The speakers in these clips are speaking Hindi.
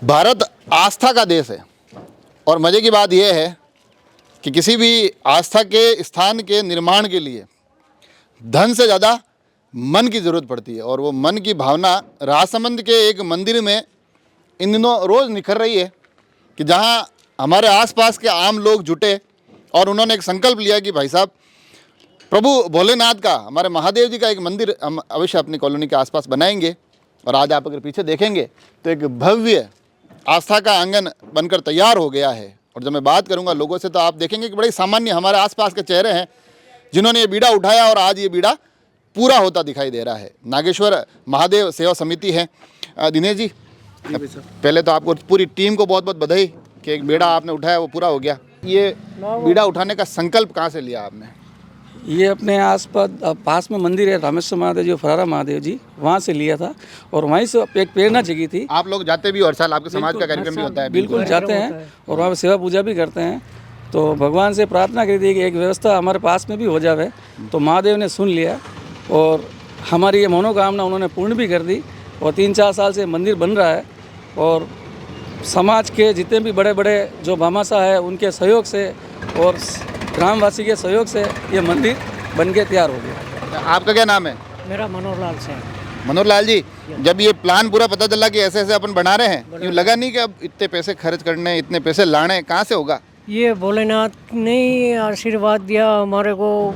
भारत आस्था का देश है और मज़े की बात यह है कि किसी भी आस्था के स्थान के निर्माण के लिए धन से ज़्यादा मन की ज़रूरत पड़ती है। और वो मन की भावना राजसमंद के एक मंदिर में इन दिनों रोज़ निखर रही है कि जहाँ हमारे आसपास के आम लोग जुटे और उन्होंने एक संकल्प लिया कि भाई साहब प्रभु भोलेनाथ का, हमारे महादेव जी का एक मंदिर हम अवश्य अपनी कॉलोनी के आसपास बनाएंगे। और आज आप अगर पीछे देखेंगे तो एक भव्य आस्था का आंगन बनकर तैयार हो गया है। और जब मैं बात करूंगा लोगों से तो आप देखेंगे कि बड़े सामान्य हमारे आसपास के चेहरे हैं जिन्होंने ये बीड़ा उठाया और आज ये बीड़ा पूरा होता दिखाई दे रहा है। नागेश्वर महादेव सेवा समिति है। दिनेश जी, पहले तो आपको पूरी टीम को बहुत बहुत बधाई कि एक बीड़ा आपने उठाया वो पूरा हो गया। ये बीड़ा उठाने का संकल्प कहाँ से लिया आपने? ये अपने पास में मंदिर है रामेश्वर महादेव जी, फरारा महादेव जी, वहाँ से लिया था और वहीं से एक प्रेरणा जगी थी। आप लोग जाते भी हो हर साल, आपके समाज का कार्यक्रम भी होता है? बिल्कुल जाते हैं और वहाँ सेवा पूजा भी करते हैं। तो भगवान से प्रार्थना करी थी कि एक व्यवस्था हमारे पास में भी हो जाए, तो महादेव ने सुन लिया और हमारी ये मनोकामना उन्होंने पूर्ण भी कर दी। और 3-4 साल से मंदिर बन रहा है और समाज के जितने भी बड़े बड़े जो भामाशाह है उनके सहयोग से और ग्रामवासी के सहयोग से ये मंदिर बन के तैयार हो गया। आपका क्या नाम है? मेरा मनोहर लाल से। मनोहर लाल जी, जब ये प्लान पूरा पता चला कि ऐसे ऐसे अपन बना रहे हैं, यूँ लगा नहीं कि अब इतने पैसे खर्च करने, इतने पैसे लाने, कहाँ से होगा? ये भोलेनाथ ने आशीर्वाद दिया हमारे को,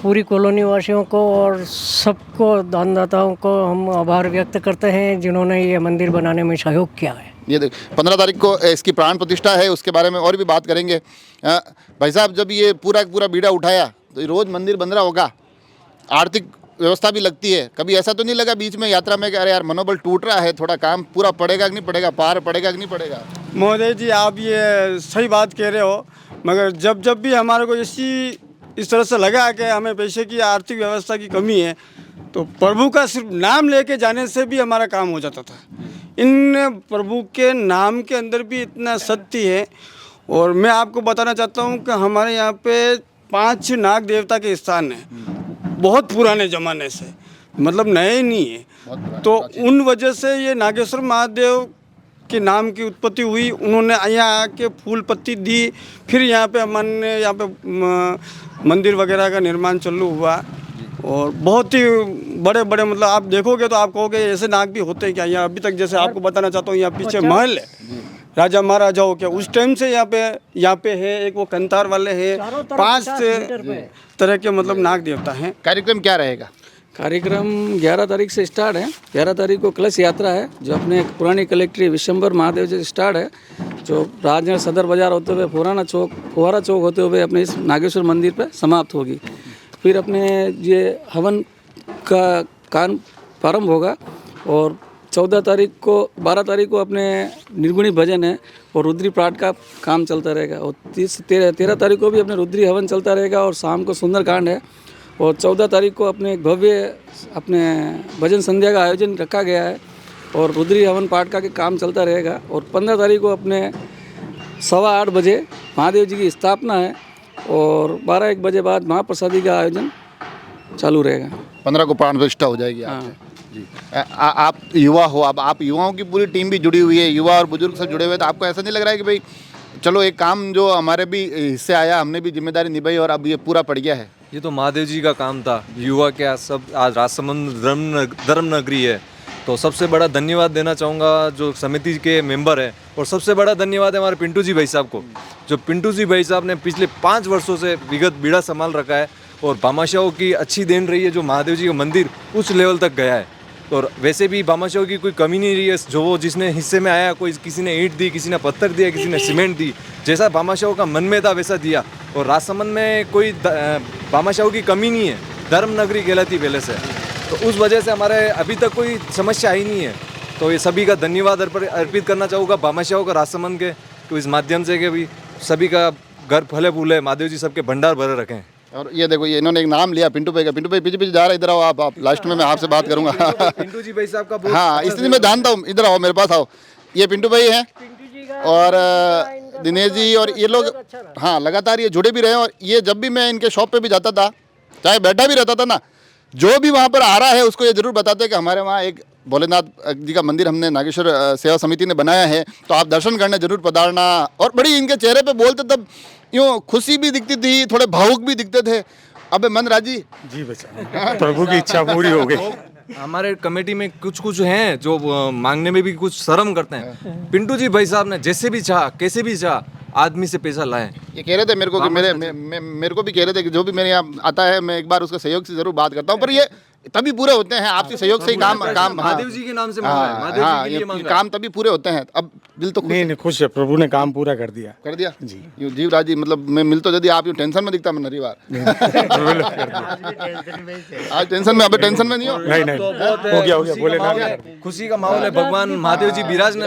पूरी कॉलोनी वासियों को और सबको, दानदाताओं को हम आभार व्यक्त करते हैं जिन्होंने ये मंदिर बनाने में सहयोग किया है। ये 15 तारीख को इसकी प्राण प्रतिष्ठा है, उसके बारे में और भी बात करेंगे। भाई साहब, जब ये पूरा बीड़ा उठाया तो रोज़ मंदिर बन रहा होगा, आर्थिक व्यवस्था भी लगती है, कभी ऐसा तो नहीं लगा बीच में यात्रा में कि अरे यार मनोबल टूट रहा है, थोड़ा काम पूरा पड़ेगा कि नहीं पड़ेगा, पार पड़ेगा कि नहीं पड़ेगा? महोदय जी, आप ये सही बात कह रहे हो, मगर जब भी हमारे को इस तरह से लगा कि हमें पैसे की, आर्थिक व्यवस्था की कमी है, तो प्रभु का सिर्फ नाम लेके जाने से भी हमारा काम हो जाता था। इन प्रभु के नाम के अंदर भी इतना सत्य है। और मैं आपको बताना चाहता हूँ कि हमारे यहाँ पे 5 नाग देवता के स्थान हैं, बहुत पुराने ज़माने से, मतलब नए नहीं है। तो उन वजह से ये नागेश्वर महादेव के नाम की उत्पत्ति हुई। उन्होंने यहाँ आके फूल पत्ती दी, फिर यहाँ पे हमने यहाँ पे मंदिर वगैरह का निर्माण चालू हुआ। और बहुत ही बड़े बड़े, मतलब आप देखोगे तो आप कहोगे ऐसे नाग भी होते हैं क्या? यहाँ अभी तक, जैसे आपको बताना चाहता हूँ, यहाँ पीछे महल है राजा महाराजाओं के, उस टाइम से यहाँ पे है। एक वो कंतार वाले हैं, 5 तरह के मतलब नाग देवता हैं। कार्यक्रम क्या रहेगा? कार्यक्रम 11 तारीख से स्टार्ट है। 11 तारीख को कलश यात्रा है जो अपने पुरानी कलेक्ट्री विशंबर महादेव से स्टार्ट है, जो राजनगर सदर बाजार होते हुए फुहारा चौक होते हुए अपने इस नागेश्वर मंदिर पर समाप्त होगी। फिर अपने ये हवन का काम प्रारंभ होगा और 12 तारीख को अपने निर्गुणी भजन है और रुद्री पाठ का काम चलता रहेगा। और 13 तारीख को भी अपने रुद्री हवन चलता रहेगा और शाम को सुंदरकांड है। और 14 तारीख को अपने एक भव्य अपने भजन संध्या का आयोजन रखा गया है और रुद्री हवन पाठ का काम चलता रहेगा। और 15 तारीख को अपने 8:15 बजे महादेव जी की स्थापना है और 12-1 बजे बाद महाप्रसादी का आयोजन चालू रहेगा। 15 को प्राण प्रतिष्ठा हो जाएगी। हाँ जी। आप युवा हो, अब आप युवाओं की पूरी टीम भी जुड़ी हुई है, युवा और बुजुर्ग सब जुड़े हुए, तो आपको ऐसा नहीं लग रहा है कि भाई चलो एक काम जो हमारे भी हिस्से आया, हमने भी जिम्मेदारी निभाई और अब ये पूरा पड़ गया है? ये तो महादेव जी का काम था। युवा क्या सब आज राजसमंद धर्म नगरी है, तो सबसे बड़ा धन्यवाद देना चाहूँगा जो समिति के मेंबर है। और सबसे बड़ा धन्यवाद है हमारे पिंटू जी भाई साहब को, जो पिंटू जी भाई साहब ने पिछले 5 वर्षों से विगत बीड़ा संभाल रखा है और भामाशाहों की अच्छी देन रही है, जो महादेव जी का मंदिर उच्च लेवल तक गया है। और वैसे भी भामाशाहों की कोई कमी नहीं रही है, जो वो जिसने हिस्से में आया, कोई किसी ने ईंट दी, किसी ने पत्थर दिया, किसी ने सीमेंट दी, जैसा भामाशाहों का मन में था वैसा दिया। और राजसमंद में कोई भामाशाहों की कमी नहीं है, धर्म नगरी कहलाती पहले से, तो उस वजह से हमारे अभी तक कोई समस्या आई नहीं है। तो ये सभी का धन्यवाद अर्पित करना चाहूँगा भामाशाहों का राजसमंद के, तो इस माध्यम से कि भी सभी का घर फले फूले, महादेव जी सबके भंडार भरे रखें। और ये देखो, ये इन्होंने एक नाम लिया पिंटू भाई का। पिंटू भाई पीछे जा रहा है, इधर आओ आप लास्ट में मैं आपसे बात करूंगा। पिंटू जी भाई साहब का हाँ, इसलिए मैं जानता हूँ, इधर आओ मेरे पास आओ। ये पिंटू भाई हैं और दिनेश जी, और ये लोग हाँ लगातार ये जुड़े भी रहे। और ये जब भी मैं इनके शॉप पे भी जाता था, चाहे बैठा भी रहता था ना, जो भी वहाँ पर आ रहा है उसको ये जरूर बताते हैं कि हमारे वहाँ एक भोलेनाथ जी का मंदिर हमने नागेश्वर सेवा समिति ने बनाया है, तो आप दर्शन करने जरूर पधारना। और बड़ी इनके चेहरे पे बोलते तब यूँ खुशी भी दिखती थी, थोड़े भावुक भी दिखते थे। अबे मनराज जी बच्चा प्रभु की इच्छा पूरी हो गई। हमारे कमेटी में कुछ कुछ हैं जो मांगने में भी कुछ शर्म करते हैं। पिंटू जी भाई साहब ने जैसे भी चाह, कैसे भी चाह, आदमी से पैसा लाए। ये कह रहे थे मेरे को कि मेरे को भी कह रहे थे कि जो भी मेरे यहाँ आता है मैं एक बार उसके सहयोग से जरूर बात करता हूँ, पर ये तभी पूरे होते हैं आपसी सहयोग से ही काम महादेव जी के नाम से मांगा है, महादेव जी के लिए मांगा है। काम तभी पूरे होते हैं। अब दिल तो नहीं खुश है, प्रभु ने काम पूरा कर दिया जी। यूँ जीवराज जी मतलब मैं मिल तो यदि आप यूँ टेंशन में दिखता मैं नरीवार आज टेंशन में, अबे टेंशन में नहीं हो। नहीं हो गया भोलेनाथ। खुशी का माहौल है, भगवान महादेव जी विराजने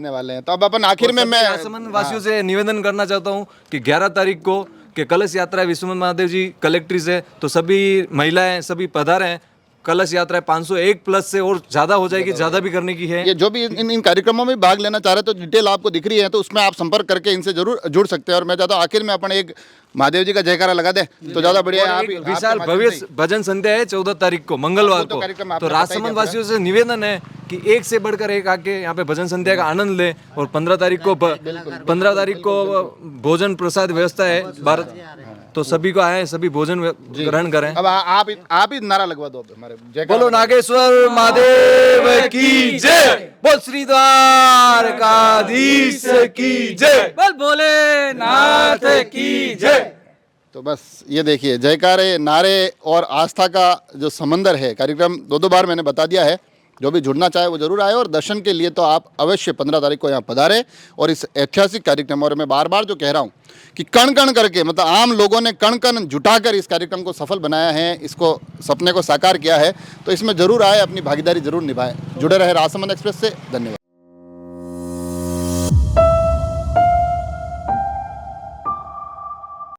वाले हैं। तो अब अपन आखिर में मैं राजसमंद वासियों से निवेदन करना चाहता हूँ कि 11 तारीख को कि कलश यात्रा है विश्वनाथ महादेव जी कलेक्ट्री से, तो सभी महिलाएं सभी पधारें। कलश यात्रा 501 प्लस से और ज़्यादा हो जाएगी, ज़्यादा भी करने की है। ये जो भी इन कार्यक्रमों में भाग लेना चाह रहे हैं तो डिटेल आपको दिख रही है, तो उसमें आप संपर्क करके इनसे जरूर जुड़ सकते हैं। और मैं चाहता हूँ आखिर में अपन एक महादेव जी का जयकारा लगा दे तो ज़्यादा बढ़िया है। विशाल भव्य भजन संध्या है 14 तारीख को मंगलवार को। तो राजसमंद वासियों से निवेदन है कि एक से बढ़कर एक आके यहाँ पे भजन संध्या का आनंद ले। और 15 तारीख को भोजन प्रसाद व्यवस्था है भारत, तो सभी को आए, सभी भोजन ग्रहण करें। अब आप ही नारा लगवा दो हमारे। बोलो नागेश्वर महादेव की जय, बोल श्री द्वारकाधीश की जय, बोल भोलेनाथ की जय। तो बस ये देखिए जयकारे, नारे और आस्था का जो समंदर है। कार्यक्रम दो बार मैंने बता दिया है, जो भी जुड़ना चाहे वो जरूर आए। और दर्शन के लिए तो आप अवश्य 15 तारीख को यहाँ पधारें और इस ऐतिहासिक कार्यक्रम, और मैं बार बार जो कह रहा हूँ कि कण कण करके मतलब आम लोगों ने कण कण जुटाकर इस कार्यक्रम को सफल बनाया है, इसको सपने को साकार किया है, तो इसमें जरूर आए, अपनी भागीदारी जरूर निभाएं। जुड़े रहे राजसमंद एक्सप्रेस से। धन्यवाद।